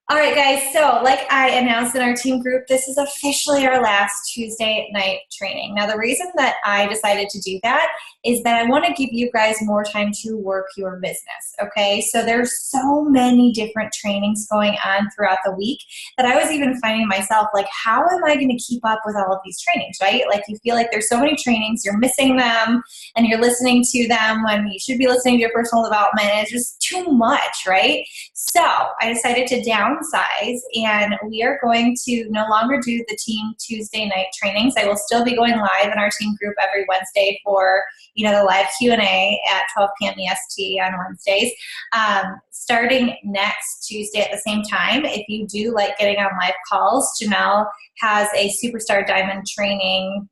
All right, guys. So, like I announced in our team group, this is officially our last Tuesday night training. Now, the reason that I decided to do that is that I want to give you guys more time to work your business. Okay. So, there's so many different trainings going on throughout the week that I was even finding myself like, how am I going to keep up with all of these trainings, right? Like, you feel like there's so many trainings, you're missing them, and you're listening to them when you should be listening to your personal development. It's just too much, right? So I decided to downsize, and we are going to no longer do the team Tuesday night trainings. I will still be going live in our team group every Wednesday for the live Q&A at 12 p.m. EST on Wednesdays. Starting next Tuesday at the same time, if you do like getting on live calls, Janelle has a Superstar Diamond training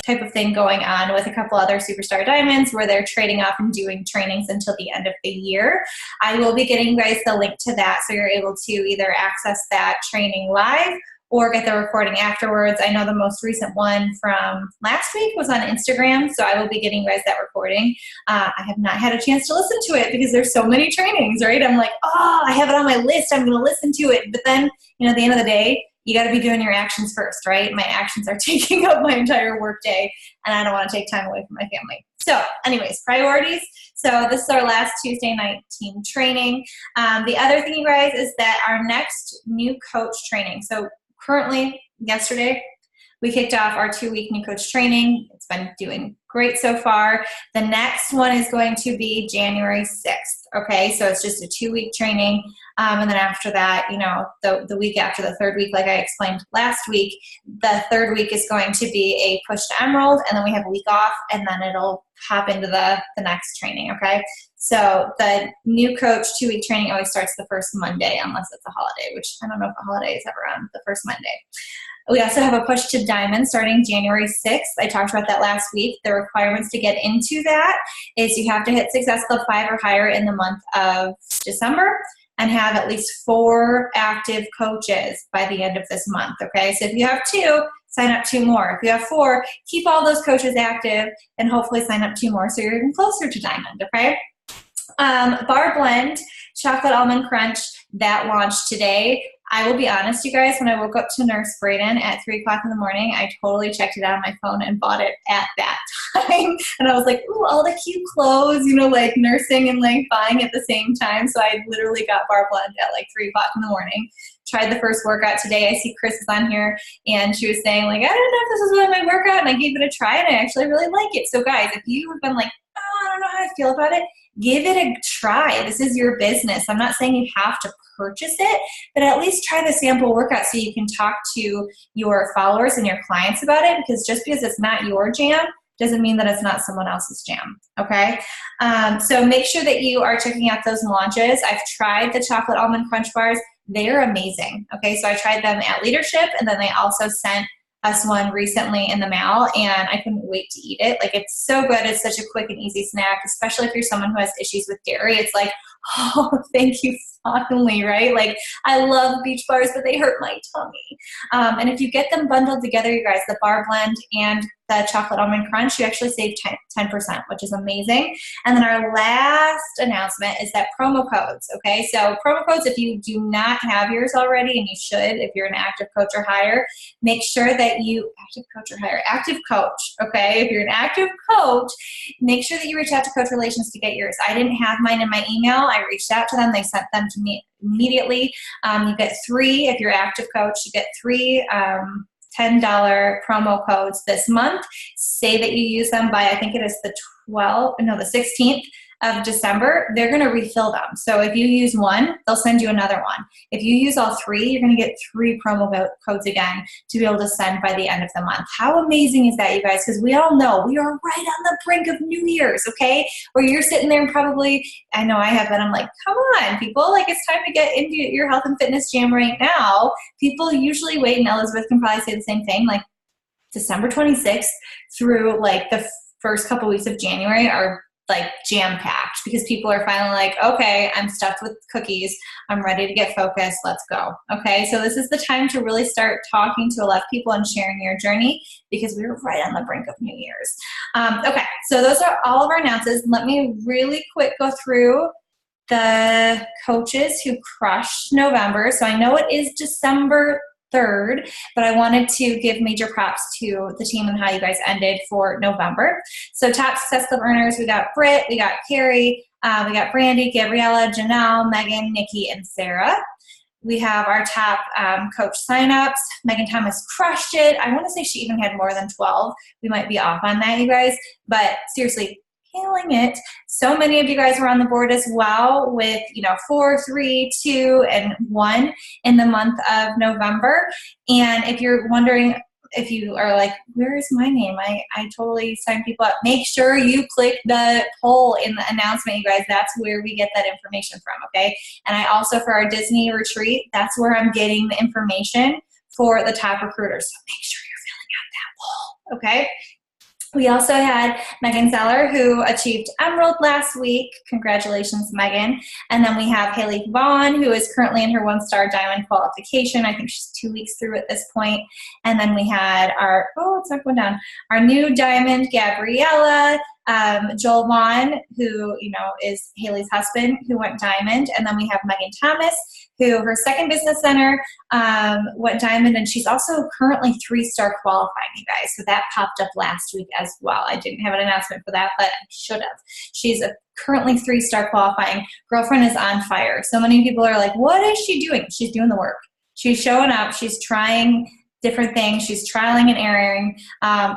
type of thing going on with a couple other Superstar Diamonds where they're trading off and doing trainings until the end of the year. I will be getting you guys the link to that so you're able to either access that training live or get the recording afterwards. I know the most recent one from last week was on Instagram, so I will be getting you guys that recording. I have not had a chance to listen to it because there's so many trainings, right? I'm like, oh, I have it on my list. I'm going to listen to it. But then, at the end of the day, you got to be doing your actions first, right? My actions are taking up my entire workday, and I don't want to take time away from my family. So anyways, priorities. So this is our last Tuesday night team training. The other thing, you guys, is that our next new coach training. So currently, yesterday, we kicked off our 2-week new coach training. It's been doing great so far. The next one is going to be January 6th. Okay, so it's just a 2-week training. And then after that, the week after the third week, like I explained last week, the third week is going to be a push to emerald, and then we have a week off, and then it'll hop into the next training, okay? So the new coach 2-week training always starts the first Monday, unless it's a holiday, which I don't know if a holiday is ever on the first Monday. We also have a push to diamond starting January 6th. I talked about that last week. The requirements to get into that is you have to hit Success Club 5 or higher in the month of December and have at least 4 active coaches by the end of this month, okay? So if you have 2, sign up 2 more. If you have 4, keep all those coaches active and hopefully sign up 2 more so you're even closer to diamond, okay? Bar Blend, Chocolate Almond Crunch, that launched today. I will be honest, you guys, when I woke up to Nurse Braden at 3 o'clock in the morning, I totally checked it out on my phone and bought it at that time. And I was like, ooh, all the cute clothes, like nursing and like buying at the same time. So I literally got Bar Blend at like 3 o'clock in the morning. Tried the first workout today. I see Chris is on here, and she was saying like, I don't know if this is really my workout, and I gave it a try, and I actually really like it. So guys, if you have been like, oh, I don't know how I feel about it, give it a try. This is your business. I'm not saying you have to purchase it, but at least try the sample workout so you can talk to your followers and your clients about it, because just because it's not your jam doesn't mean that it's not someone else's jam, okay? So make sure that you are checking out those launches. I've tried the Chocolate Almond Crunch Bars. They're amazing, okay? So I tried them at Leadership, and then they also sent us one recently in the mail, and I couldn't wait to eat it. Like, it's so good. It's such a quick and easy snack, especially if you're someone who has issues with dairy. It's like, oh, thank you finally, right? Like, I love beach bars, but they hurt my tummy. And if you get them bundled together, you guys, the Bar Blend and the Chocolate Almond Crunch, you actually save 10%, which is amazing. And then our last announcement is that promo codes, okay? So promo codes, if you do not have yours already, and you should if you're an active coach or higher, make sure that active coach, okay? If you're an active coach, make sure that you reach out to Coach Relations to get yours. I didn't have mine in my email. I reached out to them. They sent them to me immediately. You get 3, if you're an active coach, you get 3 $10 promo codes this month. Say that you use them by, I think it is the 16th of December. They're going to refill them. So if you use one, they'll send you another one. If you use all 3, you're going to get 3 promo codes again to be able to send by the end of the month. How amazing is that, you guys? Because we all know we are right on the brink of New Year's, okay? Where you're sitting there and probably, I know I have been, I'm like, come on, people, like, it's time to get into your health and fitness jam right now. People usually wait, and Elizabeth can probably say the same thing, like December 26th through like the first couple weeks of January are like jam-packed, because people are finally like, okay, I'm stuffed with cookies. I'm ready to get focused. Let's go. Okay, so this is the time to really start talking to a lot of people and sharing your journey, because we're right on the brink of New Year's. Okay, so those are all of our announcements. Let me really quick go through the coaches who crushed November. So I know it is December 3rd, but I wanted to give major props to the team and how you guys ended for November. So top Success Club earners, we got Britt, we got Carrie, we got Brandy, Gabriella, Janelle, Megan, Nikki, and Sarah. We have our top coach signups. Megan Thomas crushed it. I want to say she even had more than 12. We might be off on that, you guys, but seriously, killing it. So many of you guys were on the board as well with, 4, 3, 2, and 1 in the month of November. And if you're wondering, if you are like, where is my name? I totally sign people up. Make sure you click the poll in the announcement, you guys. That's where we get that information from, okay? And I also, for our Disney retreat, that's where I'm getting the information for the top recruiters. So make sure you're filling out that poll, okay? We also had Megan Zeller, who achieved Emerald last week. Congratulations, Megan. And then we have Haley Vaughn, who is currently in her 1-star diamond qualification. I think she's 2 weeks through at this point. And then we had our, it's not going down, our new diamond, Gabriella, Joel Vaughn, who, is Haley's husband, who went diamond. And then we have Megan Thomas, who her second business center went diamond, and she's also currently 3-star qualifying, you guys. So that popped up last week as well. I didn't have an announcement for that, but I should have. She's currently 3-star qualifying. Girlfriend is on fire. So many people are like, what is she doing? She's doing the work. She's showing up. She's trying different things. She's trialing and erroring.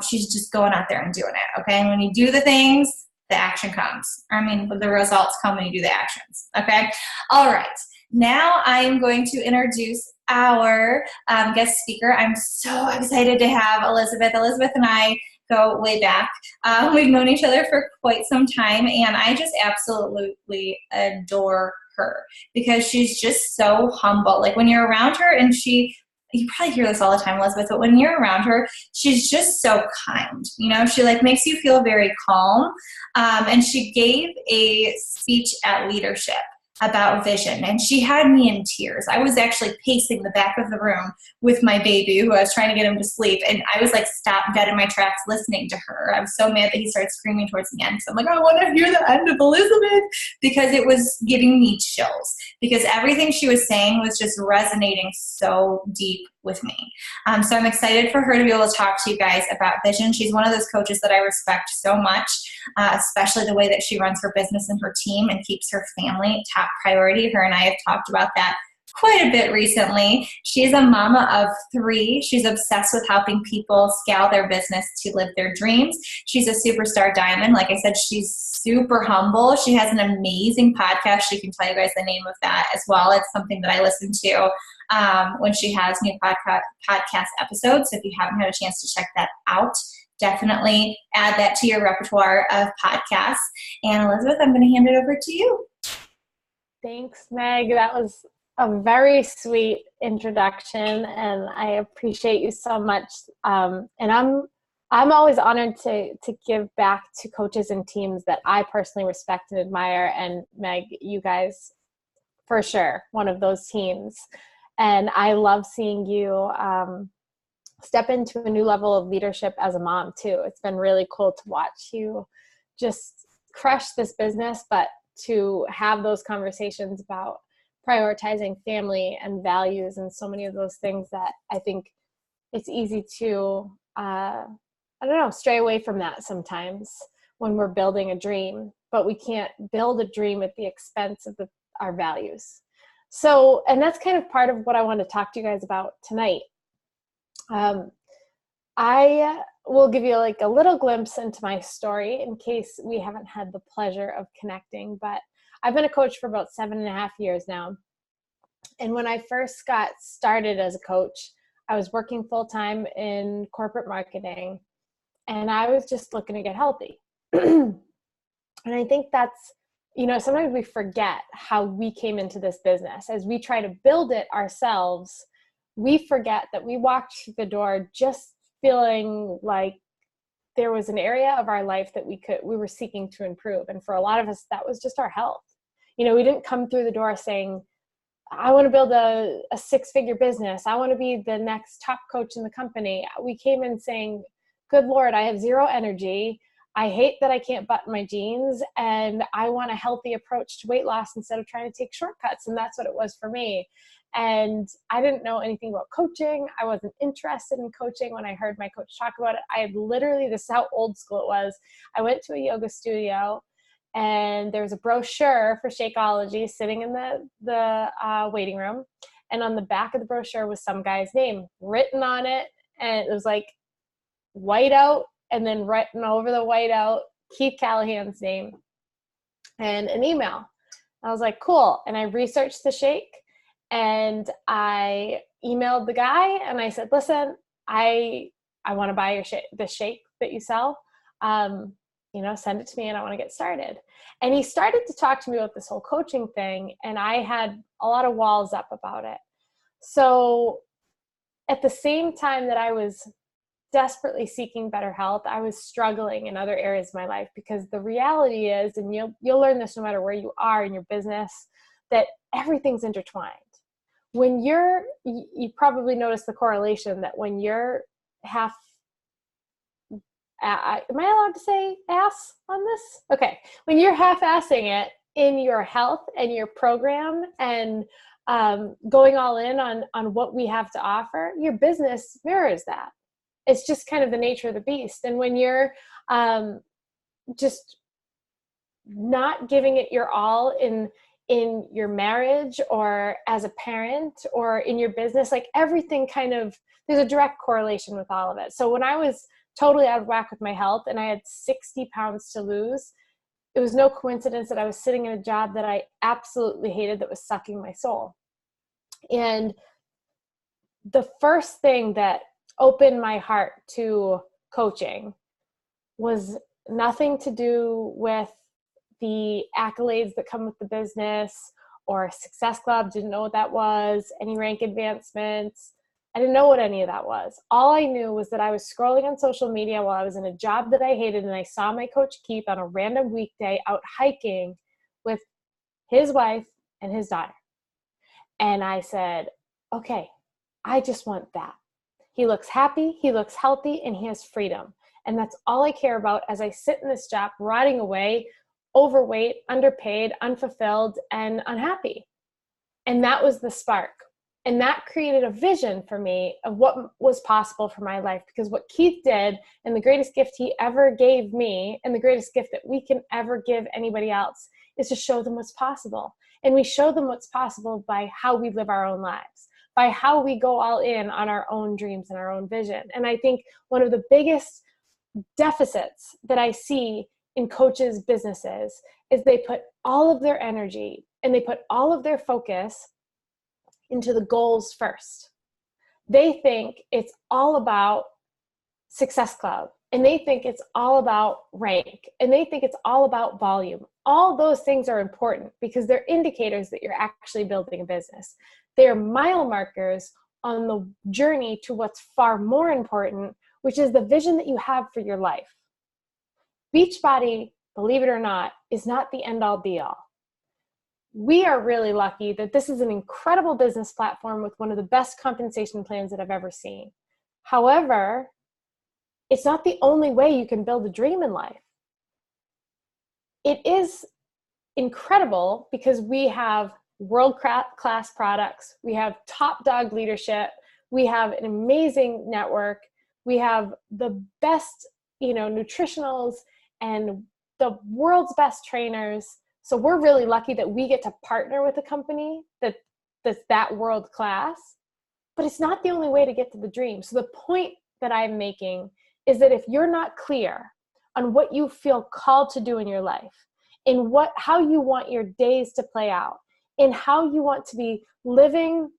She's just going out there and doing it, okay? And when you do the things, the action comes. The results come when you do the actions, okay? All right. Now I'm going to introduce our guest speaker. I'm so excited to have Elizabeth. Elizabeth and I go way back. We've known each other for quite some time, and I just absolutely adore her because she's just so humble. Like when you're around her, and you probably hear this all the time, Elizabeth, but when you're around her, she's just so kind. She makes you feel very calm. And she gave a speech at Leadership about vision, and she had me in tears. I was actually pacing the back of the room with my baby, who I was trying to get him to sleep, and I was stopped dead in my tracks listening to her. I was so mad that he started screaming towards the end. So I'm like, I want to hear the end of Elizabeth, because it was giving me chills, because everything she was saying was just resonating so deep with me. So I'm excited for her to be able to talk to you guys about vision. She's one of those coaches that I respect so much, especially the way that she runs her business and her team and keeps her family top priority. Her and I have talked about that quite a bit recently. She's a mama of 3. She's obsessed with helping people scale their business to live their dreams. She's a superstar diamond. Like I said, she's super humble. She has an amazing podcast. She can tell you guys the name of that as well. It's something that I listen to when she has new podcast episodes. So if you haven't had a chance to check that out, definitely add that to your repertoire of podcasts. And Elizabeth, I'm going to hand it over to you. Thanks, Meg. That was a very sweet introduction, and I appreciate you so much. And I'm always honored to give back to coaches and teams that I personally respect and admire. And Meg, you guys, for sure, one of those teams. And I love seeing you step into a new level of leadership as a mom too. It's been really cool to watch you just crush this business, but to have those conversations about prioritizing family and values and so many of those things that I think it's easy to, stray away from that sometimes when we're building a dream, but we can't build a dream at the expense of our values. So, and that's kind of part of what I want to talk to you guys about tonight. I will give you a little glimpse into my story in case we haven't had the pleasure of connecting, but I've been a coach for about 7.5 years now. And when I first got started as a coach, I was working full-time in corporate marketing, and I was just looking to get healthy. And I think that's, sometimes we forget how we came into this business. As we try to build it ourselves, we forget that we walked through the door just feeling like there was an area of our life that we were seeking to improve. And for a lot of us, that was just our health. We didn't come through the door saying, I want to build a 6-figure business. I want to be the next top coach in the company. We came in saying, good Lord, I have zero energy. I hate that I can't button my jeans, and I want a healthy approach to weight loss instead of trying to take shortcuts. And that's what it was for me. And I didn't know anything about coaching. I wasn't interested in coaching when I heard my coach talk about it. I had literally, this is how old school it was. I went to a yoga studio, and there was a brochure for Shakeology sitting in the waiting room. And on the back of the brochure was some guy's name written on it. And it was like white out, and then written over the whiteout, Keith Callahan's name and an email. I was like, cool. And I researched the shake, and I emailed the guy, and I said, listen, I want to buy your the shake that you sell. Send it to me, and I want to get started. And he started to talk to me about this whole coaching thing, and I had a lot of walls up about it. So at the same time that I was desperately seeking better health, I was struggling in other areas of my life, because the reality is, and you'll learn this no matter where you are in your business, that everything's intertwined. When you probably notice the correlation that when you're half, am I allowed to say ass on this? Okay. When you're half-assing it in your health and your program, and going all in on what we have to offer, your business mirrors that. It's just kind of the nature of the beast. And when you're just not giving it your all in your marriage, or as a parent, or in your business, like everything there's a direct correlation with all of it. So when I was totally out of whack with my health and I had 60 pounds to lose, it was no coincidence that I was sitting in a job that I absolutely hated, that was sucking my soul. And the first thing that opened my heart to coaching was nothing to do with the accolades that come with the business, or Success Club. Didn't know what that was, any rank advancements. I didn't know what any of that was. All I knew was that I was scrolling on social media while I was in a job that I hated, and I saw my coach Keith on a random weekday out hiking with his wife and his daughter. And I said, okay, I just want that. He looks happy, he looks healthy, and he has freedom. And that's all I care about as I sit in this job, rotting away, overweight, underpaid, unfulfilled, and unhappy. And that was the spark. And that created a vision for me of what was possible for my life. Because what Keith did, and the greatest gift he ever gave me, and the greatest gift that we can ever give anybody else, is to show them what's possible. And we show them what's possible by how we live our own lives, by how we go all in on our own dreams and our own vision. And I think one of the biggest deficits that I see in coaches' businesses is they put all of their energy and they put all of their focus into the goals first. They think it's all about Success Club, and they think it's all about rank, and they think it's all about volume. All those things are important because they're indicators that you're actually building a business. They're mile markers on the journey to what's far more important, which is the vision that you have for your life. Beachbody, believe it or not, is not the end all be all. We are really lucky that this is an incredible business platform with one of the best compensation plans that I've ever seen. However, it's not the only way you can build a dream in life. It is incredible because we have world-class products, we have top dog leadership, we have an amazing network, we have the best, nutritionals and the world's best trainers. So we're really lucky that we get to partner with a company that's that world class, but it's not the only way to get to the dream. So the point that I'm making is that if you're not clear on what you feel called to do in your life, in how you want your days to play out, in how you want to be living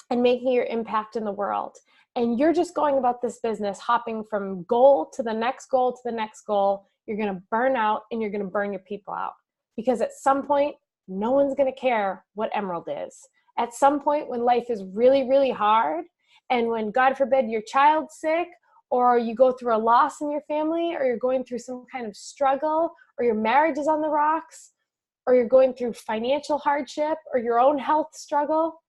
and making your impact in the world, and you're just going about this business hopping from goal to the next goal to the next goal, you're going to burn out and you're going to burn your people out. Because at some point, no one's going to care what Emerald is. At some point, when life is really, really hard, and when, God forbid, your child's sick, or you go through a loss in your family, or you're going through some kind of struggle, or your marriage is on the rocks, or you're going through financial hardship, or your own health struggle,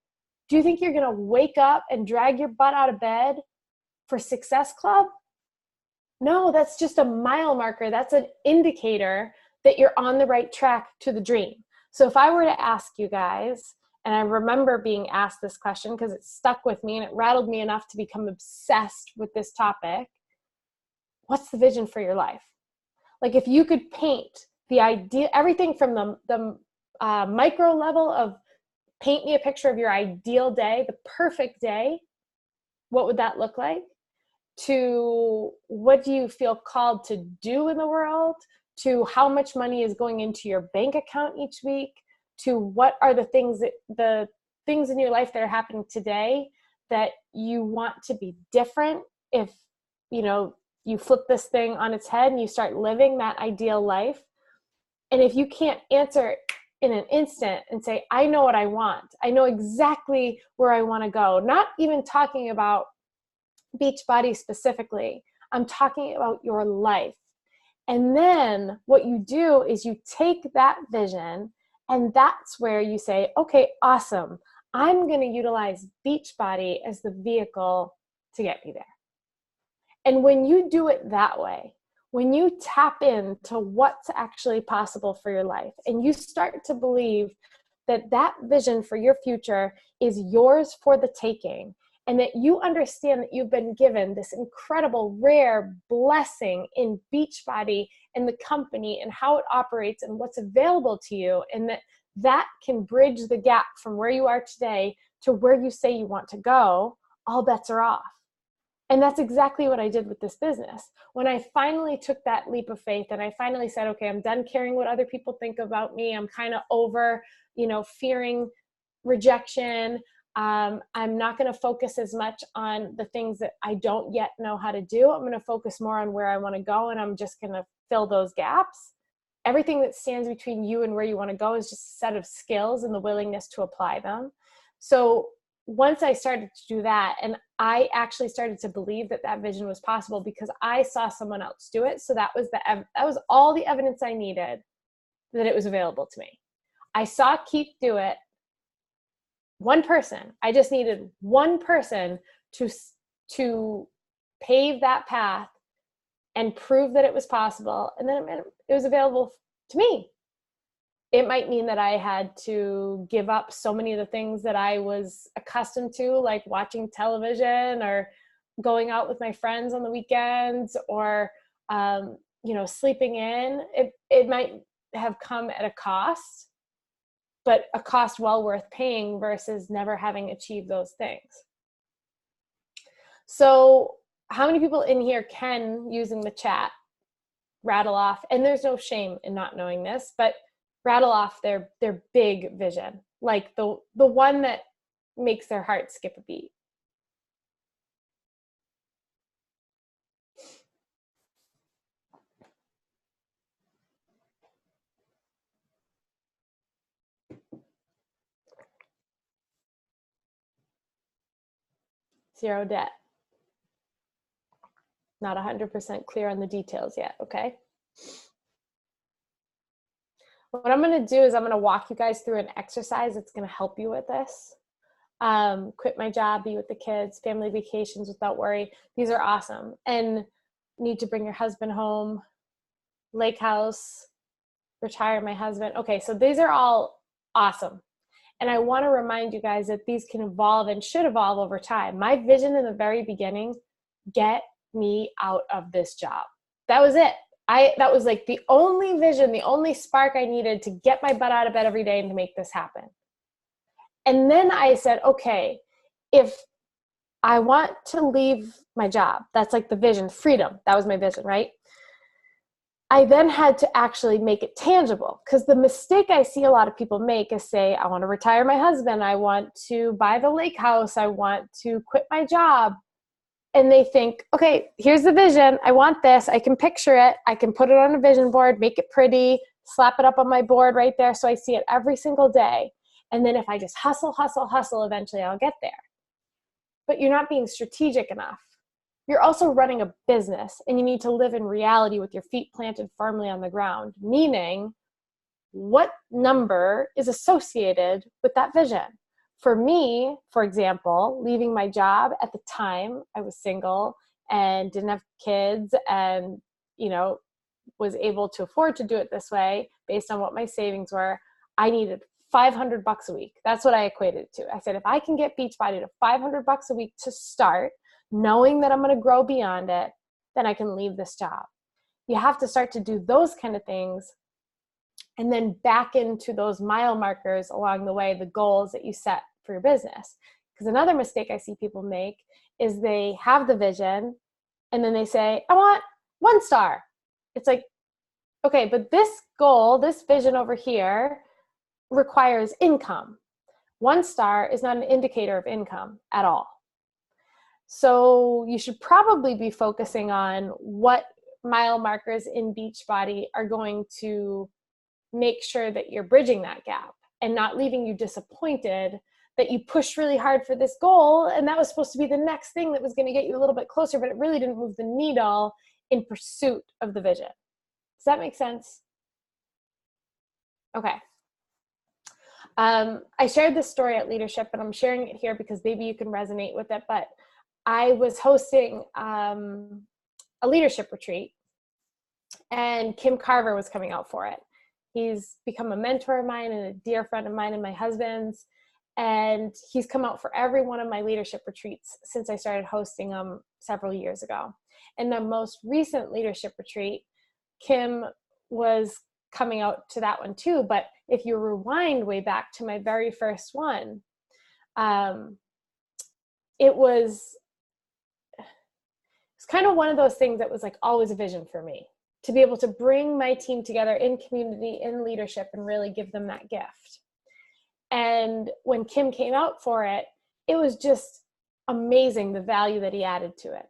do you think you're going to wake up and drag your butt out of bed for Success Club? No, that's just a mile marker. That's an indicator that you're on the right track to the dream. So if I were to ask you guys, and I remember being asked this question because it stuck with me and it rattled me enough to become obsessed with this topic, what's the vision for your life? Like if you could paint the idea, everything from the micro level of paint me a picture of your ideal day, the perfect day, what would that look like? To what do you feel called to do in the world, to how much money is going into your bank account each week, to what are the things in your life that are happening today that you want to be different if you flip this thing on its head and you start living that ideal life. And if you can't answer in an instant and say, I know what I want, I know exactly where I want to go, not even talking about Beachbody specifically, I'm talking about your life. And then what you do is you take that vision, and that's where you say, okay, awesome. I'm going to utilize Beachbody as the vehicle to get me there. And when you do it that way, when you tap into what's actually possible for your life, and you start to believe that that vision for your future is yours for the taking, and that you understand that you've been given this incredible, rare blessing in Beachbody and the company and how it operates and what's available to you, and that can bridge the gap from where you are today to where you say you want to go, all bets are off. And that's exactly what I did with this business. When I finally took that leap of faith and I finally said, okay, I'm done caring what other people think about me. I'm kind of over, fearing rejection. I'm not going to focus as much on the things that I don't yet know how to do. I'm going to focus more on where I want to go, and I'm just going to fill those gaps. Everything that stands between you and where you want to go is just a set of skills and the willingness to apply them. So once I started to do that, and I actually started to believe that that vision was possible because I saw someone else do it. So that was all the evidence I needed that it was available to me. I saw Keith do it. One person. I just needed one person to pave that path and prove that it was possible. And then it was available to me. It might mean that I had to give up so many of the things that I was accustomed to, like watching television or going out with my friends on the weekends or, sleeping in. It might have come at a cost, but a cost well worth paying versus never having achieved those things. So how many people in here can, using the chat, rattle off, and there's no shame in not knowing this, but rattle off their big vision, like the one that makes their heart skip a beat? Zero debt. Not 100% clear on the details yet, okay? What I'm going to do is I'm going to walk you guys through an exercise that's going to help you with this. Quit my job, be with the kids, family vacations without worry. These are awesome. And need to bring your husband home, lake house, retire my husband. Okay, so these are all awesome. And I want to remind you guys that these can evolve and should evolve over time. My vision in the very beginning, get me out of this job. That was it. That was like the only vision, the only spark I needed to get my butt out of bed every day and to make this happen. And then I said, okay, if I want to leave my job, that's like the vision, freedom. That was my vision, right? I then had to actually make it tangible, because the mistake I see a lot of people make is say, I want to retire my husband. I want to buy the lake house. I want to quit my job. And they think, okay, here's the vision. I want this. I can picture it. I can put it on a vision board, make it pretty, slap it up on my board right there so I see it every single day. And then if I just hustle, eventually I'll get there. But you're not being strategic enough. You're also running a business, and you need to live in reality with your feet planted firmly on the ground, meaning what number is associated with that vision. For me, for example, leaving my job at the time, I was single, and didn't have kids and, you know, was able to afford to do it this way based on what my savings were, I needed $500 a week. That's what I equated it to. I said, if I can get Beachbody to $500 a week to start, knowing that I'm going to grow beyond it, then I can leave this job. You have to start to do those kind of things and then back into those mile markers along the way, the goals that you set for your business. Because another mistake I see people make is they have the vision and then they say, I want 1 star. It's like, okay, but this goal, this vision over here requires income. 1 star is not an indicator of income at all. So you should probably be focusing on what mile markers in Beachbody are going to make sure that you're bridging that gap and not leaving you disappointed that you pushed really hard for this goal and that was supposed to be the next thing that was going to get you a little bit closer, but it really didn't move the needle in pursuit of the vision. Does that make sense? Okay. I shared this story at Leadership, and I'm sharing it here because maybe you can resonate with it, but I was hosting a leadership retreat, and Kim Carver was coming out for it. He's become a mentor of mine and a dear friend of mine and my husband's, and he's come out for every one of my leadership retreats since I started hosting them several years ago. And the most recent leadership retreat, Kim was coming out to that one too. But if you rewind way back to my very first one, it was kind of one of those things that was like always a vision for me, to be able to bring my team together in community, in leadership, and really give them that gift. And when Kim came out for it, it was just amazing the value that he added to it.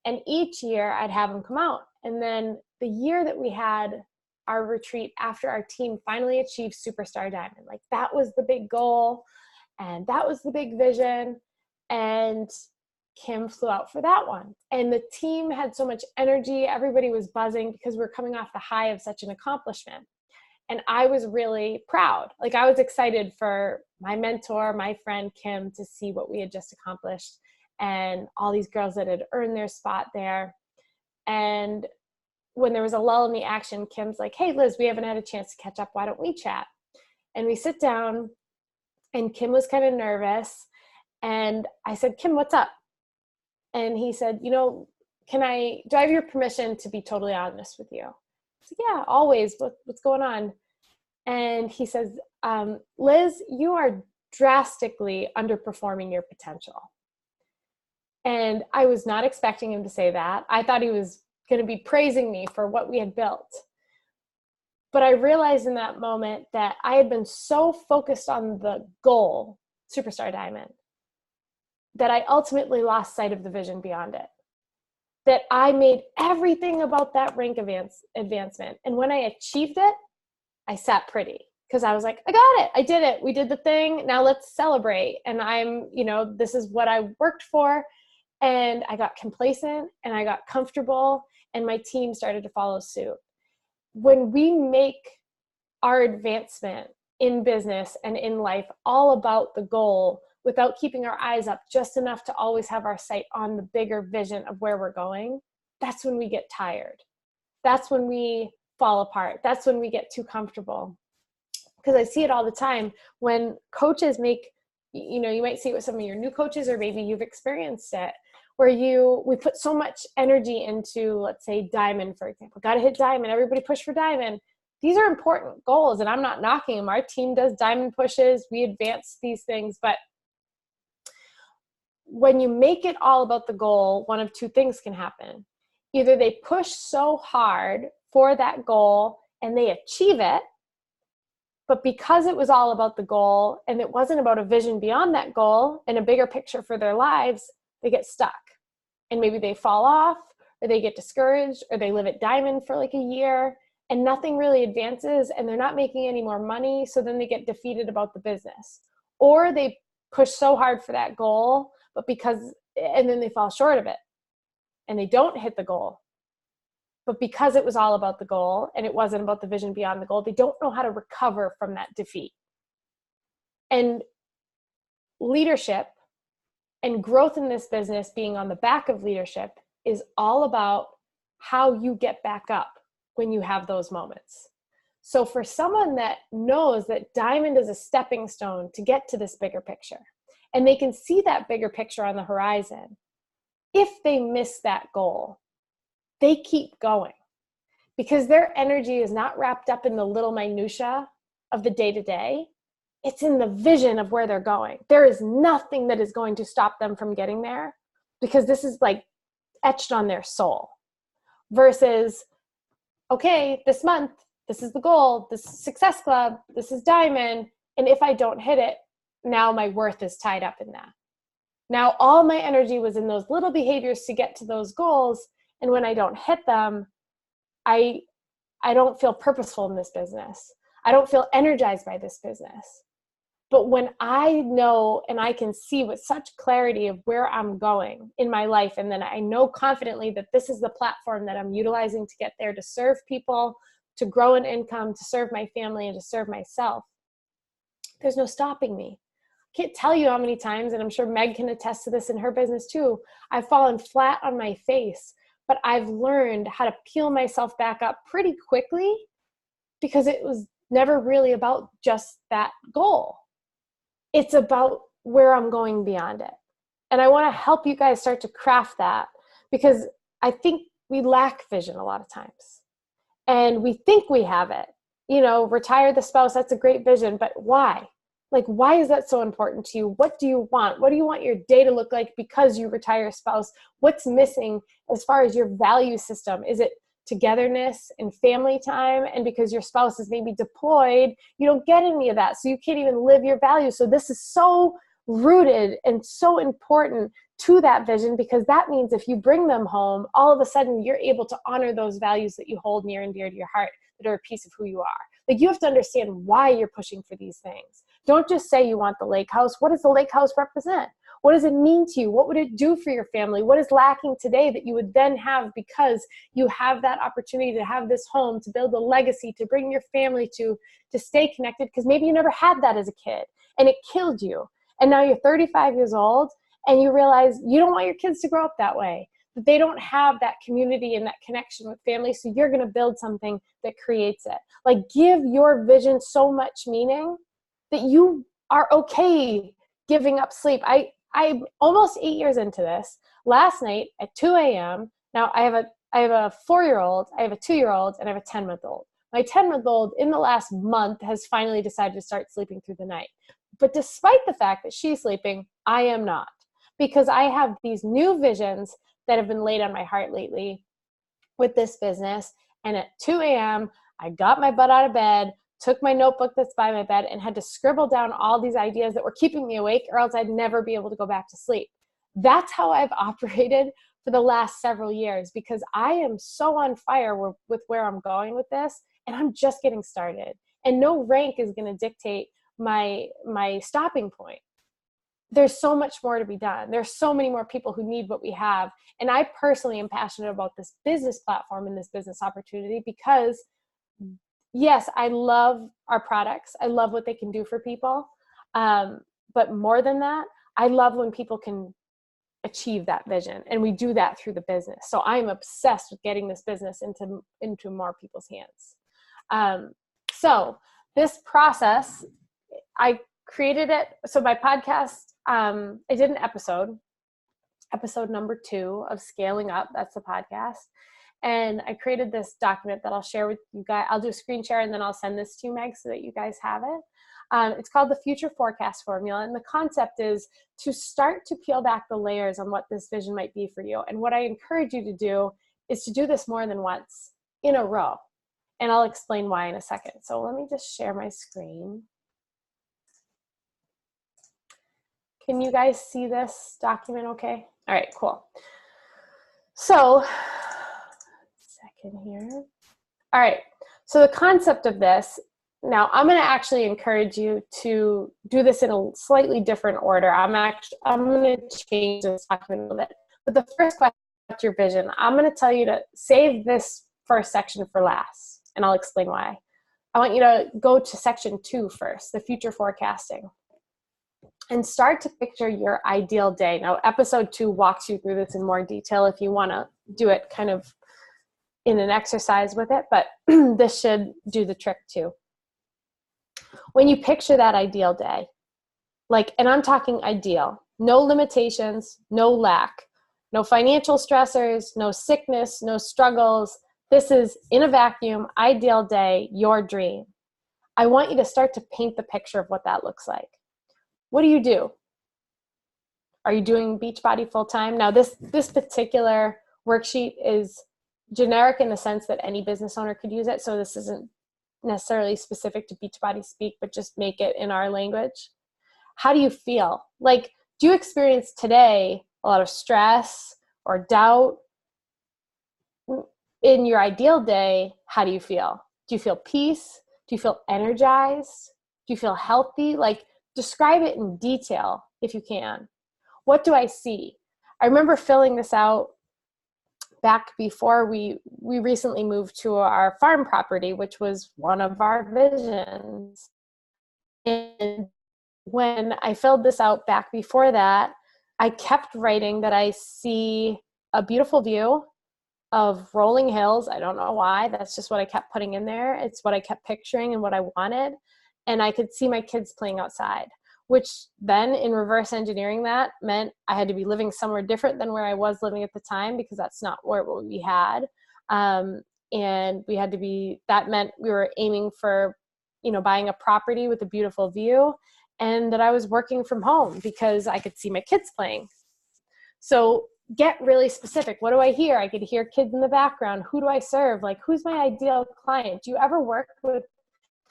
And each year I'd have him come out. And then the year that we had our retreat after our team finally achieved Superstar Diamond, like that was the big goal and that was the big vision. And Kim flew out for that one. And the team had so much energy. Everybody was buzzing because we're coming off the high of such an accomplishment. And I was really proud. Like I was excited for my mentor, my friend Kim, to see what we had just accomplished and all these girls that had earned their spot there. And when there was a lull in the action, Kim's like, hey, Liz, we haven't had a chance to catch up. Why don't we chat? And we sit down, and Kim was kind of nervous. And I said, Kim, what's up? And he said, you know, do I have your permission to be totally honest with you? I said, yeah, always. What's going on? And he says, Liz, you are drastically underperforming your potential. And I was not expecting him to say that. I thought he was going to be praising me for what we had built. But I realized in that moment that I had been so focused on the goal, Superstar Diamond, that I ultimately lost sight of the vision beyond it. That I made everything about that rank advancement. And when I achieved it, I sat pretty because I was like, I got it. I did it. We did the thing. Now let's celebrate. And this is what I worked for. And I got complacent and I got comfortable and my team started to follow suit. When we make our advancement in business and in life all about the goal without keeping our eyes up just enough to always have our sight on the bigger vision of where we're going, that's when we get tired. That's when we fall apart. That's when we get too comfortable. Because I see it all the time when coaches make, you might see it with some of your new coaches, or maybe you've experienced it, where we put so much energy into, let's say, diamond, for example. Got to hit diamond. Everybody push for diamond. These are important goals, and I'm not knocking them. Our team does diamond pushes. We advance these things. But when you make it all about the goal, one of two things can happen. Either they push so hard for that goal and they achieve it, but because it was all about the goal and it wasn't about a vision beyond that goal and a bigger picture for their lives, they get stuck. And maybe they fall off, or they get discouraged, or they live at diamond for like a year and nothing really advances and they're not making any more money. So then they get defeated about the business, or they push so hard for that goal, and then they fall short of it and they don't hit the goal. But because it was all about the goal and it wasn't about the vision beyond the goal, they don't know how to recover from that defeat. And leadership and growth in this business being on the back of leadership is all about how you get back up when you have those moments. So for someone that knows that diamond is a stepping stone to get to this bigger picture, and they can see that bigger picture on the horizon, if they miss that goal, they keep going because their energy is not wrapped up in the little minutia of the day-to-day. It's in the vision of where they're going. There is nothing that is going to stop them from getting there because this is like etched on their soul. Versus, okay, this month, this is the goal, this is Success Club, this is diamond, and if I don't hit it, now my worth is tied up in that. Now all my energy was in those little behaviors to get to those goals, and when I don't hit them, I don't feel purposeful in this business. I don't feel energized by this business. But when I know and I can see with such clarity of where I'm going in my life, and then I know confidently that this is the platform that I'm utilizing to get there to serve people, to grow an income, to serve my family, and to serve myself, there's no stopping me. I can't tell you how many times, and I'm sure Meg can attest to this in her business too, I've fallen flat on my face, but I've learned how to peel myself back up pretty quickly because it was never really about just that goal. It's about where I'm going beyond it. And I want to help you guys start to craft that because I think we lack vision a lot of times. And we think we have it. You know, retire the spouse, that's a great vision, but why? Like, why is that so important to you? What do you want? What do you want your day to look like because you retire a spouse? What's missing as far as your value system? Is it togetherness and family time? And because your spouse is maybe deployed, you don't get any of that. So you can't even live your values. So this is so rooted and so important to that vision, because that means if you bring them home, all of a sudden you're able to honor those values that you hold near and dear to your heart, that are a piece of who you are. Like, you have to understand why you're pushing for these things. Don't just say you want the lake house. What does the lake house represent? What does it mean to you? What would it do for your family? What is lacking today that you would then have because you have that opportunity to have this home, to build a legacy, to bring your family to stay connected? Because maybe you never had that as a kid and it killed you. And now you're 35 years old and you realize you don't want your kids to grow up that way, that they don't have that community and that connection with family. So you're going to build something that creates it. Like, give your vision so much meaning that you are okay giving up sleep. I'm almost 8 years into this. Last night at 2 a.m., now I have a 4-year-old, I have a 2-year-old, and I have a 10-month-old. My 10-month-old in the last month has finally decided to start sleeping through the night. But despite the fact that she's sleeping, I am not, because I have these new visions that have been laid on my heart lately with this business. And at 2 a.m., I got my butt out of bed, took my notebook that's by my bed, and had to scribble down all these ideas that were keeping me awake, or else I'd never be able to go back to sleep. That's how I've operated for the last several years, because I am so on fire with where I'm going with this, and I'm just getting started. And no rank is going to dictate my stopping point. There's so much more to be done. There's so many more people who need what we have. And I personally am passionate about this business platform and this business opportunity because, yes, I love our products. I love what they can do for people. But more than that, I love when people can achieve that vision. And we do that through the business. So I'm obsessed with getting this business into more people's hands. So this process, I created it. So my podcast, I did an episode number 2 of Scaling Up. That's the podcast. And I created this document that I'll share with you guys. I'll do a screen share and then I'll send this to you, Meg, so that you guys have it. It's called the Future Forecast Formula. And the concept is to start to peel back the layers on what this vision might be for you. And what I encourage you to do is to do this more than once in a row. And I'll explain why in a second. So let me just share my screen. Can you guys see this document okay? All right, cool. So, second here. All right, so the concept of this, now I'm going to actually encourage you to do this in a slightly different order. I'm going to change this document a little bit. But the first question about your vision, I'm going to tell you to save this first section for last, and I'll explain why. I want you to go to section 2 first, the future forecasting. and start to picture your ideal day. Now, episode 2 walks you through this in more detail if you want to do it kind of in an exercise with it, but this should do the trick too. When you picture that ideal day, like, and I'm talking ideal, no limitations, no lack, no financial stressors, no sickness, no struggles. This is in a vacuum, ideal day, your dream. I want you to start to paint the picture of what that looks like. What do you do? Are you doing Beachbody full time? Now, this particular worksheet is generic in the sense that any business owner could use it. So this isn't necessarily specific to Beachbody Speak, but just make it in our language. How do you feel? Like, do you experience today a lot of stress or doubt? In your ideal day, how do you feel? Do you feel peace? Do you feel energized? Do you feel healthy? Like, describe it in detail if you can. What do I see? I remember filling this out back before we recently moved to our farm property, which was one of our visions. And when I filled this out back before that, I kept writing that I see a beautiful view of rolling hills. I don't know why. That's just what I kept putting in there. It's what I kept picturing and what I wanted. And I could see my kids playing outside, which then in reverse engineering that meant I had to be living somewhere different than where I was living at the time, because that's not what we had. And we had to be, that meant we were aiming for, buying a property with a beautiful view, and that I was working from home because I could see my kids playing. So get really specific. What do I hear? I could hear kids in the background. Who do I serve? Like, who's my ideal client? Do you ever work with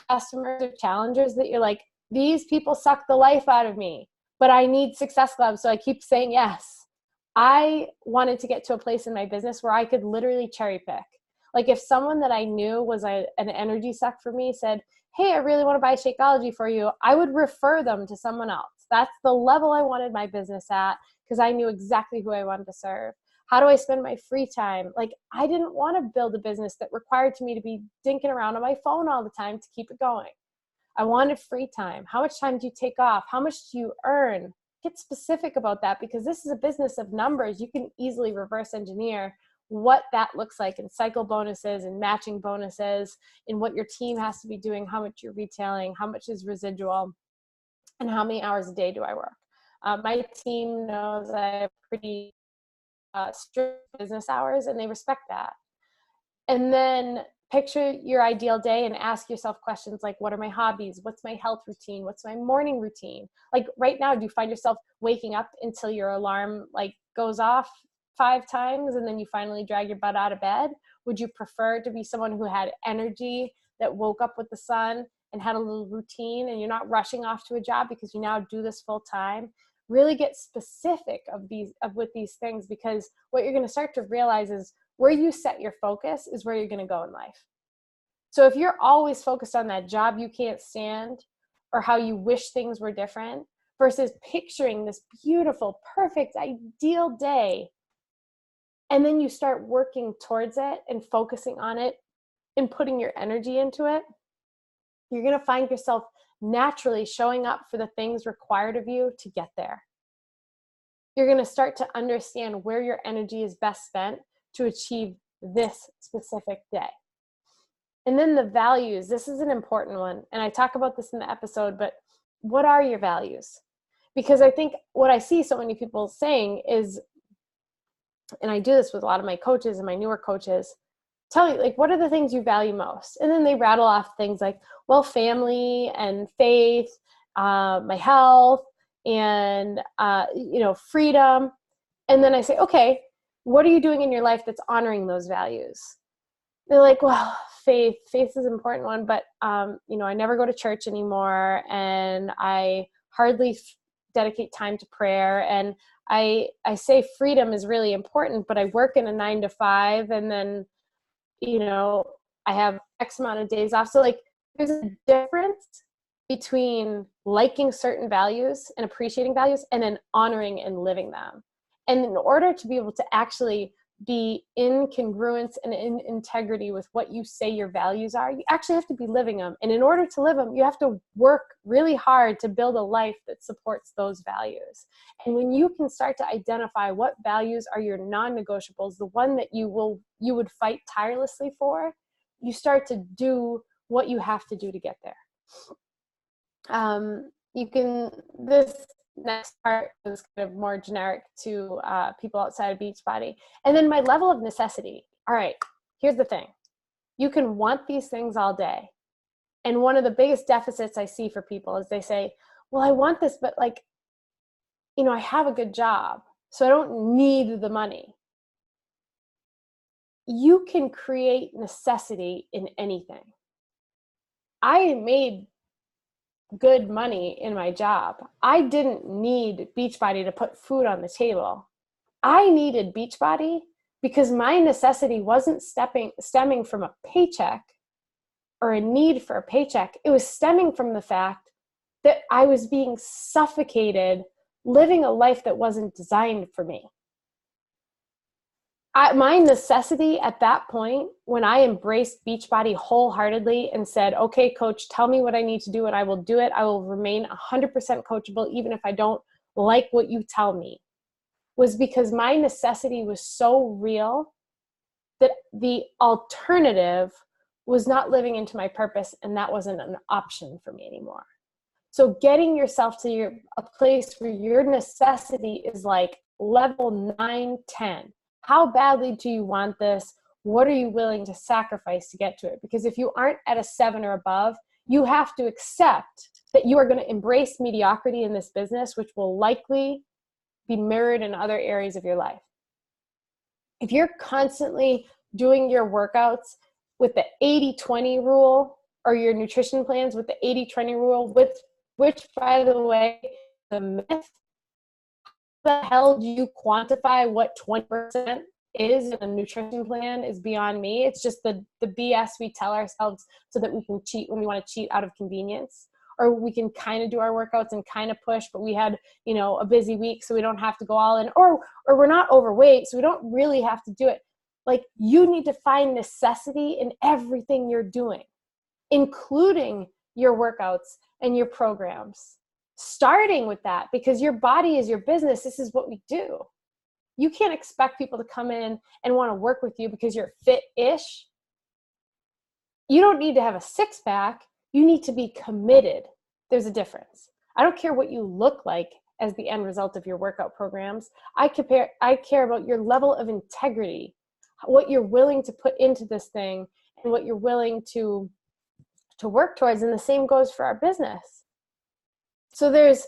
customers or challengers that you're like, these people suck the life out of me, but I need Success Club, so I keep saying yes? I wanted to get to a place in my business where I could literally cherry pick. Like, if someone that I knew was an energy suck for me said, hey, I really want to buy Shakeology for you, I would refer them to someone else. That's the level I wanted my business at, because I knew exactly who I wanted to serve. How do I spend my free time? Like, I didn't want to build a business that required me to be dinking around on my phone all the time to keep it going. I wanted free time. How much time do you take off? How much do you earn? Get specific about that, because this is a business of numbers. You can easily reverse engineer what that looks like in cycle bonuses and matching bonuses, and what your team has to be doing, how much you're retailing, how much is residual, and how many hours a day do I work. My team knows I have pretty strict business hours, and they respect that. And then picture your ideal day and ask yourself questions like, what are my hobbies? What's my health routine? What's my morning routine? Like, right now, do you find yourself waking up until your alarm like goes off 5 times and then you finally drag your butt out of bed? Would you prefer to be someone who had energy, that woke up with the sun and had a little routine, and you're not rushing off to a job because you now do this full time? Really get specific with these things, because what you're going to start to realize is where you set your focus is where you're going to go in life. So if you're always focused on that job you can't stand, or how you wish things were different, versus picturing this beautiful, perfect, ideal day, and then you start working towards it and focusing on it and putting your energy into it, you're going to find yourself naturally showing up for the things required of you to get there. You're going to start to understand where your energy is best spent to achieve this specific day. And then the values, this is an important one. And I talk about this in the episode, but what are your values? Because I think what I see so many people saying is, and I do this with a lot of my coaches and my newer coaches, tell me, like, what are the things you value most? And then they rattle off things like, well, family and faith, my health, and, freedom. And then I say, okay, what are you doing in your life that's honoring those values? They're like, well, faith is an important one, but, I never go to church anymore, and I hardly dedicate time to prayer. And I say freedom is really important, but I work in a 9 to 5, and then, I have X amount of days off. So like, there's a difference between liking certain values and appreciating values, and then honoring and living them. And in order to be able to actually be in congruence and in integrity with what you say your values are, you actually have to be living them. And in order to live them, you have to work really hard to build a life that supports those values. And when you can start to identify what values are your non-negotiables, the one that you would fight tirelessly for, you start to do what you have to do to get there. This next part is kind of more generic to people outside of Beachbody. And then my level of necessity. All right, here's the thing. You can want these things all day. And one of the biggest deficits I see for people is they say, well, I want this, but like, you know, I have a good job, so I don't need the money. You can create necessity in anything. I made good money in my job. I didn't need Beachbody to put food on the table. I needed Beachbody because my necessity wasn't stemming from a paycheck or a need for a paycheck. It was stemming from the fact that I was being suffocated living a life that wasn't designed for me. My necessity at that point, when I embraced Beachbody wholeheartedly and said, okay, coach, tell me what I need to do and I will do it. I will remain 100% coachable even if I don't like what you tell me, was because my necessity was so real that the alternative was not living into my purpose, and that wasn't an option for me anymore. So getting yourself to a place where your necessity is like level 9, 10. How badly do you want this? What are you willing to sacrifice to get to it? Because if you aren't at a 7 or above, you have to accept that you are going to embrace mediocrity in this business, which will likely be mirrored in other areas of your life. If you're constantly doing your workouts with the 80-20 rule, or your nutrition plans with the 80-20 rule, which, by the way, the myth, the hell do you quantify what 20% is in a nutrition plan is beyond me. It's just the BS we tell ourselves so that we can cheat when we want to cheat out of convenience, or we can kind of do our workouts and kind of push, but we had, you know, a busy week so we don't have to go all in, or we're not overweight so we don't really have to do it. Like, you need to find necessity in everything you're doing, including your workouts and your programs. Starting with that, because your body is your business. This is what we do. You can't expect people to come in and want to work with you because you're fit-ish. You don't need to have a six-pack. You need to be committed. There's a difference. I don't care what you look like as the end result of your workout programs. I care about your level of integrity, what you're willing to put into this thing, and what you're willing to work towards. And the same goes for our business. So there's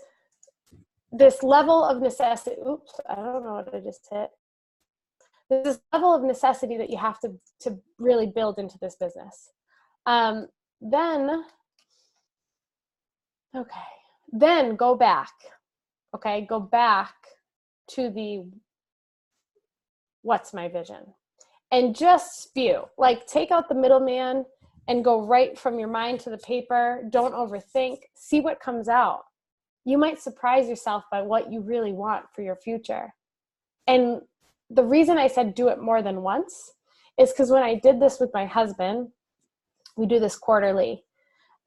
this level of necessity. Oops, I don't know what I just hit. There's this level of necessity that you have to really build into this business. Then go back. Okay, go back to the what's my vision, and just spew. Like, take out the middleman and go right from your mind to the paper. Don't overthink. See what comes out. You might surprise yourself by what you really want for your future. And the reason I said do it more than once is because when I did this with my husband, we do this quarterly.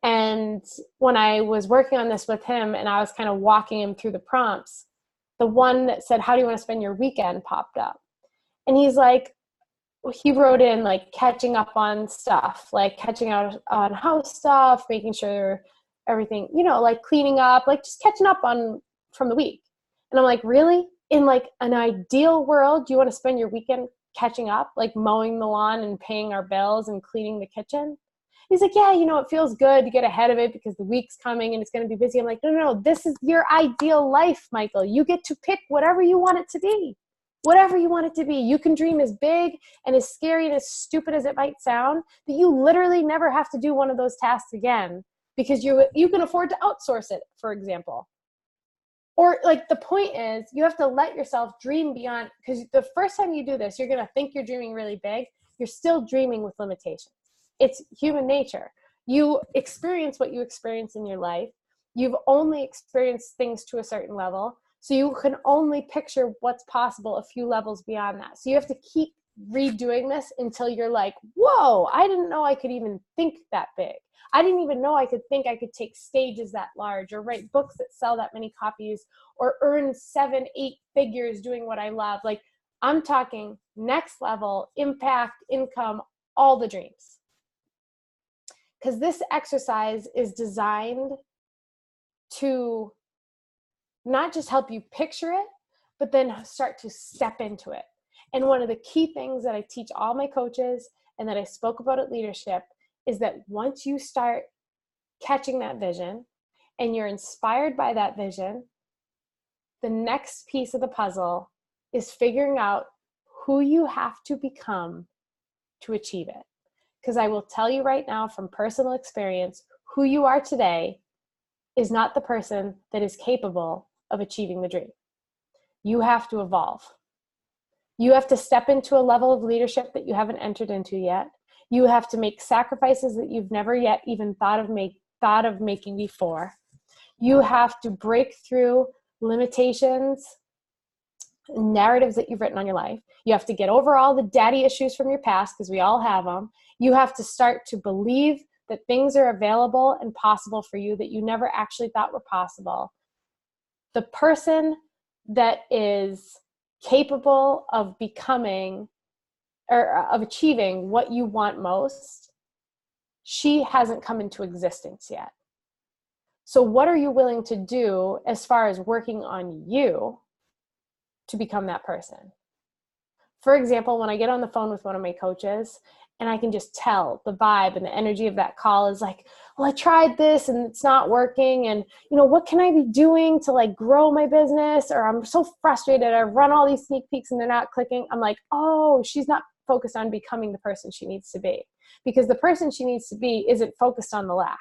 And when I was working on this with him and I was kind of walking him through the prompts, the one that said, how do you want to spend your weekend, popped up. And he's like, he wrote in like catching up on stuff, like catching out on house stuff, making sure everything, you know, like cleaning up, like just catching up on from the week. And I'm like, really? In like an ideal world, do you want to spend your weekend catching up, like mowing the lawn and paying our bills and cleaning the kitchen? He's like, yeah, you know, it feels good to get ahead of it because the week's coming and it's going to be busy. I'm like, no, this is your ideal life, Michael. You get to pick whatever you want it to be. Whatever you want it to be. You can dream as big and as scary and as stupid as it might sound, that you literally never have to do one of those tasks again because you can afford to outsource it, for example. Or like the point is, you have to let yourself dream beyond, because the first time you do this, you're going to think you're dreaming really big. You're still dreaming with limitations. It's human nature. You experience what you experience in your life. You've only experienced things to a certain level. So you can only picture what's possible a few levels beyond that. So you have to keep redoing this until you're like, whoa, I didn't know I could even think that big. I didn't even know I could think I could take stages that large, or write books that sell that many copies, or earn 7, 8 figures doing what I love. Like, I'm talking next level, impact, income, all the dreams. Because this exercise is designed to not just help you picture it, but then start to step into it. And one of the key things that I teach all my coaches, and that I spoke about at leadership, is that once you start catching that vision and you're inspired by that vision, the next piece of the puzzle is figuring out who you have to become to achieve it. Because I will tell you right now from personal experience, who you are today is not the person that is capable of achieving the dream. You have to evolve. You have to step into a level of leadership that you haven't entered into yet. You have to make sacrifices that you've never yet even thought of making before. You have to break through limitations, narratives that you've written on your life. You have to get over all the daddy issues from your past, because we all have them. You have to start to believe that things are available and possible for you that you never actually thought were possible. The person that is capable of becoming or of achieving what you want most, she hasn't come into existence yet. So what are you willing to do as far as working on you to become that person? For example, when I get on the phone with one of my coaches, and I can just tell the vibe and the energy of that call is like, well, I tried this and it's not working. And, what can I be doing to like grow my business? Or I'm so frustrated. I've run all these sneak peeks and they're not clicking. I'm like, oh, she's not focused on becoming the person she needs to be, because the person she needs to be isn't focused on the lack.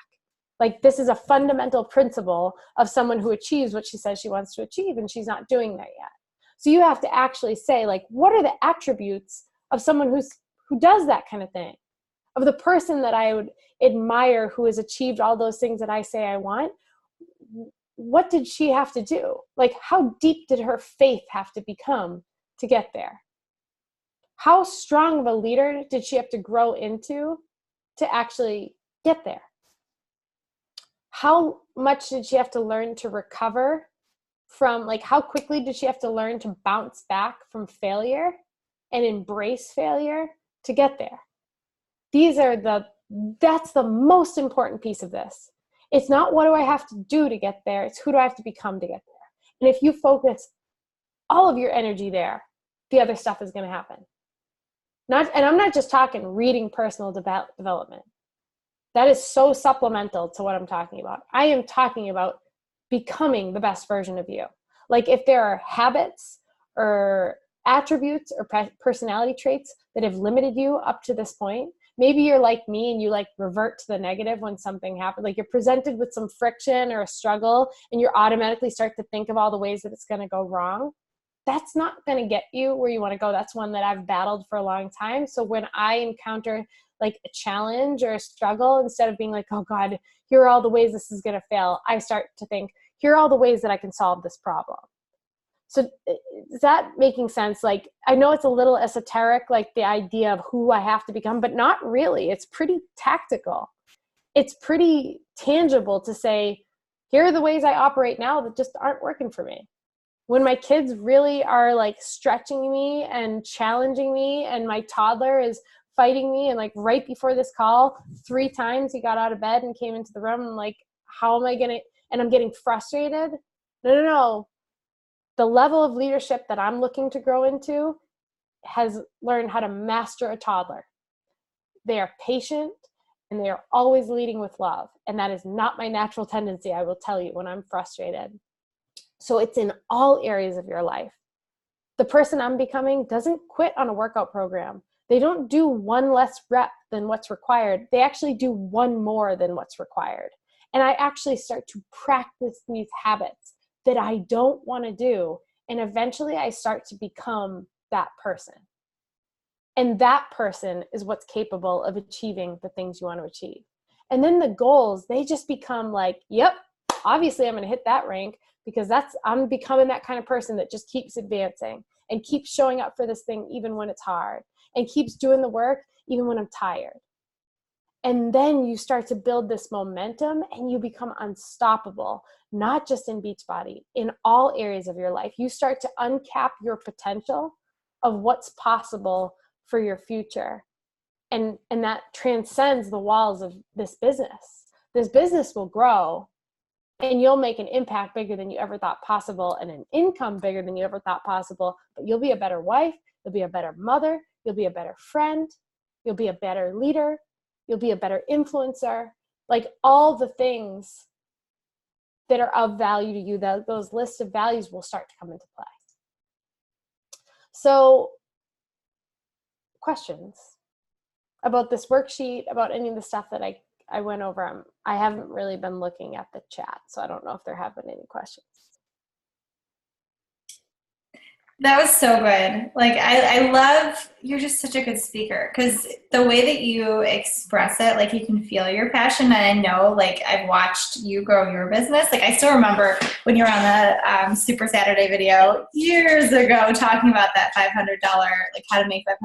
Like, this is a fundamental principle of someone who achieves what she says she wants to achieve, and she's not doing that yet. So you have to actually say, like, what are the attributes of someone who does that kind of thing, of the person that I would admire who has achieved all those things that I say I want? What did she have to do? Like, how deep did her faith have to become to get there? How strong of a leader did she have to grow into to actually get there? How much did she have to learn to recover from, like, how quickly did she have to learn to bounce back from failure and embrace failure to get there? That's the most important piece of this. It's not what do I have to do to get there, it's who do I have to become to get there. And if you focus all of your energy there, the other stuff is going to happen. And I'm not just talking reading personal development. That is so supplemental to what I'm talking about. I am talking about becoming the best version of you. Like, if there are habits or attributes or personality traits that have limited you up to this point, maybe you're like me and you like revert to the negative when something happens. Like, you're presented with some friction or a struggle and you automatically start to think of all the ways that it's going to go wrong. That's not going to get you where you want to go. That's one that I've battled for a long time. So when I encounter like a challenge or a struggle, instead of being like, oh God, here are all the ways this is going to fail, I start to think, here are all the ways that I can solve this problem. So is that making sense? Like, I know it's a little esoteric, like the idea of who I have to become, but not really. It's pretty tactical. It's pretty tangible to say, here are the ways I operate now that just aren't working for me. When my kids really are like stretching me and challenging me, and my toddler is fighting me, and like right before this call, 3 times he got out of bed and came into the room, and like, how am I going to, and I'm getting frustrated. No. The level of leadership that I'm looking to grow into has learned how to master a toddler. They are patient and they are always leading with love. And that is not my natural tendency, I will tell you, when I'm frustrated. So it's in all areas of your life. The person I'm becoming doesn't quit on a workout program. They don't do 1 less rep than what's required. They actually do 1 more than what's required. And I actually start to practice these habits that I don't want to do. And eventually I start to become that person. And that person is what's capable of achieving the things you want to achieve. And then the goals, they just become like, yep, obviously I'm going to hit that rank, because I'm becoming that kind of person that just keeps advancing and keeps showing up for this thing even when it's hard. and keeps doing the work even when I'm tired. And then you start to build this momentum and you become unstoppable, not just in Beachbody, in all areas of your life. You start to uncap your potential of what's possible for your future. And that transcends the walls of this business. This business will grow and you'll make an impact bigger than you ever thought possible and an income bigger than you ever thought possible. But you'll be a better wife. You'll be a better mother. You'll be a better friend. You'll be a better leader. You'll be a better influencer. Like all the things that are of value to you, those lists of values will start to come into play. So, questions about this worksheet, about any of the stuff that I went over. I haven't really been looking at the chat, so I don't know if there have been any questions. That was so good. Like, I love, you're just such a good speaker because the way that you express it, like you can feel your passion. And I know, like, I've watched you grow your business. Like, I still remember when you were on the Super Saturday video years ago talking about that $500, like how to make $500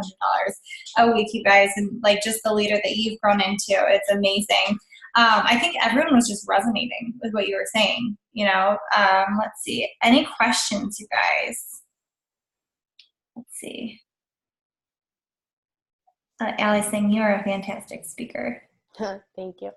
a week, you guys. And like just the leader that you've grown into, it's amazing. I think everyone was just resonating with what you were saying, you know. Let's see. Any questions, you guys? Let's see. Allie's saying you're a fantastic speaker. Thank you.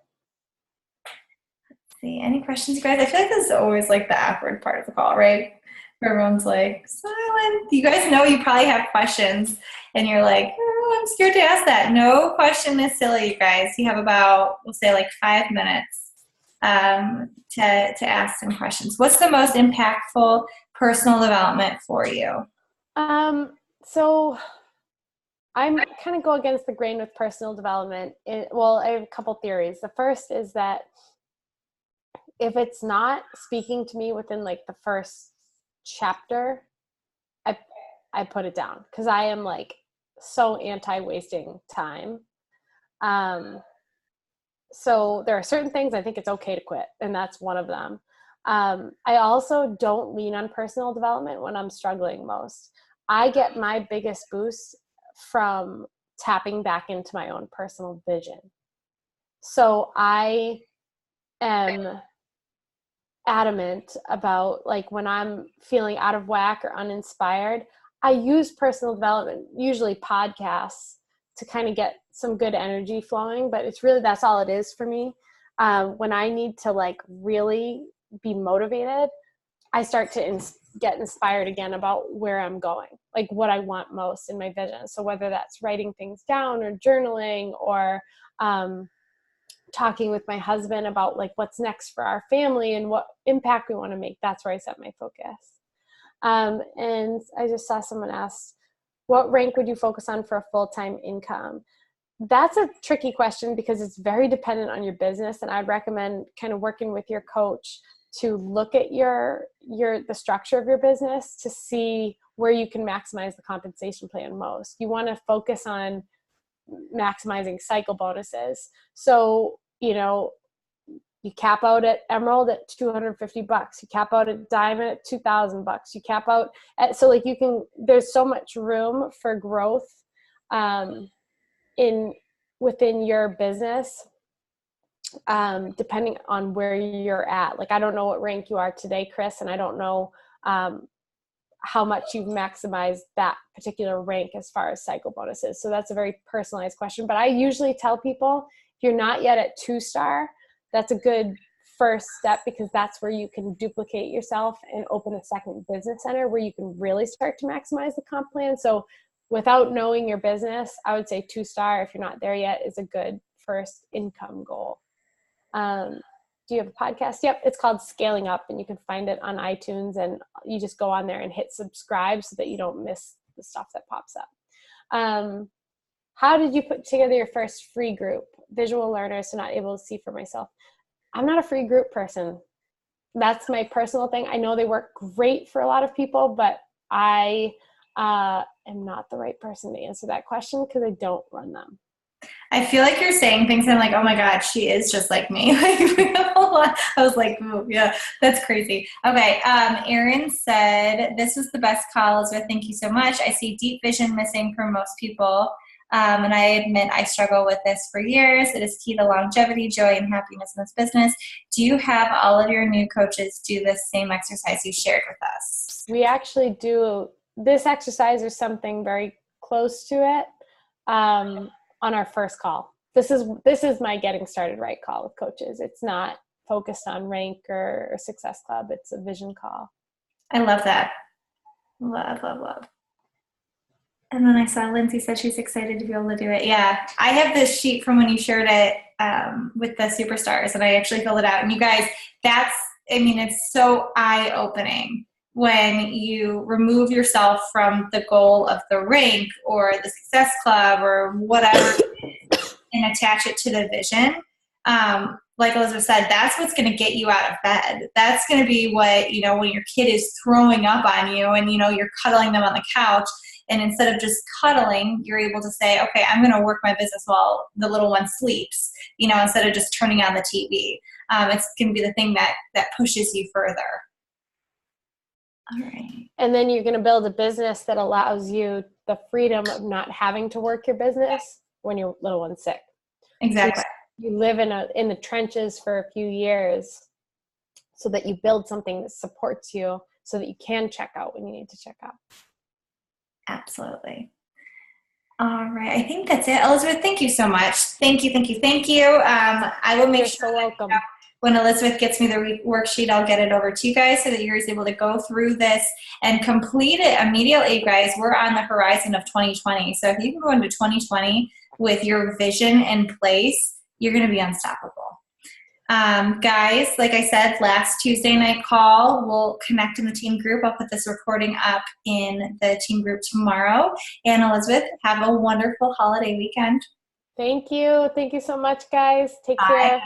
Let's see. Any questions, you guys? I feel like this is always like the awkward part of the call, right? Where everyone's like silent. You guys know you probably have questions and you're like, oh, I'm scared to ask that. No question is silly, you guys. You have about, we'll say like 5 minutes to ask some questions. What's the most impactful personal development for you? So I'm kind of go against the grain with personal development. I have a couple theories. The first is that if it's not speaking to me within like the first chapter, I put it down because I am like so anti-wasting time. So there are certain things I think it's okay to quit, and that's one of them. I also don't lean on personal development when I'm struggling most. I get my biggest boost from tapping back into my own personal vision. So I am adamant about, like, when I'm feeling out of whack or uninspired, I use personal development, usually podcasts, to kind of get some good energy flowing, but it's really, that's all it is for me. When I need to like really be motivated, I start to get inspired again about where I'm going, like what I want most in my vision. So whether that's writing things down or journaling or talking with my husband about like what's next for our family and what impact we want to make, that's where I set my focus. And I just saw someone asked, what rank would you focus on for a full-time income? That's a tricky question because it's very dependent on your business. And I'd recommend kind of working with your coach to look at the structure of your business to see where you can maximize the compensation plan most. You want to focus on maximizing cycle bonuses. So, you cap out at Emerald at $250. You cap out at Diamond at $2,000. You cap out at, so like there's so much room for growth within your business, depending on where you're at. Like, I don't know what rank you are today, Chris, and I don't know how much you've maximized that particular rank as far as cycle bonuses. So that's a very personalized question. But I usually tell people, if you're not yet at 2-star, that's a good first step, because that's where you can duplicate yourself and open a second business center where you can really start to maximize the comp plan. So without knowing your business, I would say 2-star, if you're not there yet, is a good first income goal. Do you have a podcast? Yep, it's called Scaling Up, and you can find it on iTunes, and you just go on there and hit subscribe so that you don't miss the stuff that pops up. How did you put together your first free group? Visual learners, so not able to see for myself. I'm not a free group person. That's my personal thing. I know they work great for a lot of people, but I am not the right person to answer that question because I don't run them. I feel like you're saying things and I'm like, oh my God, she is just like me. I was like, oh, yeah, that's crazy. Okay. Erin said, this was the best call, Elizabeth. Thank you so much. I see deep vision missing for most people. And I admit I struggle with this for years. It is key to longevity, joy, and happiness in this business. Do you have all of your new coaches do this same exercise you shared with us? We actually do this exercise or something very close to it on our first call. This is my getting started right call with coaches. It's not focused on rank or success club. It's a vision call. I love that. Love, love, love. And then I saw Lindsay said she's excited to be able to do it. Yeah, I have this sheet from when you shared it with the superstars, and I actually filled it out. And you guys, it's so eye-opening when you remove yourself from the goal of the rank or the success club or whatever and attach it to the vision. Like Elizabeth said, that's what's going to get you out of bed. That's going to be what, when your kid is throwing up on you and, you're cuddling them on the couch. And instead of just cuddling, you're able to say, okay, I'm going to work my business while the little one sleeps, instead of just turning on the TV. It's going to be the thing that pushes you further. All right. And then you're going to build a business that allows you the freedom of not having to work your business when your little one's sick. Exactly. So you live in the trenches for a few years so that you build something that supports you so that you can check out when you need to check out. Absolutely. All right. I think that's it. Elizabeth, thank you so much. Thank you. I will make You're sure so welcome. When Elizabeth gets me the worksheet, I'll get it over to you guys so that you're able to go through this and complete it immediately, guys. We're on the horizon of 2020. So if you can go into 2020 with your vision in place, you're going to be unstoppable. Guys, like I said, last Tuesday night call, we'll connect in the team group. I'll put this recording up in the team group tomorrow. And Elizabeth, have a wonderful holiday weekend. Thank you. Thank you so much, guys. Take Bye. care.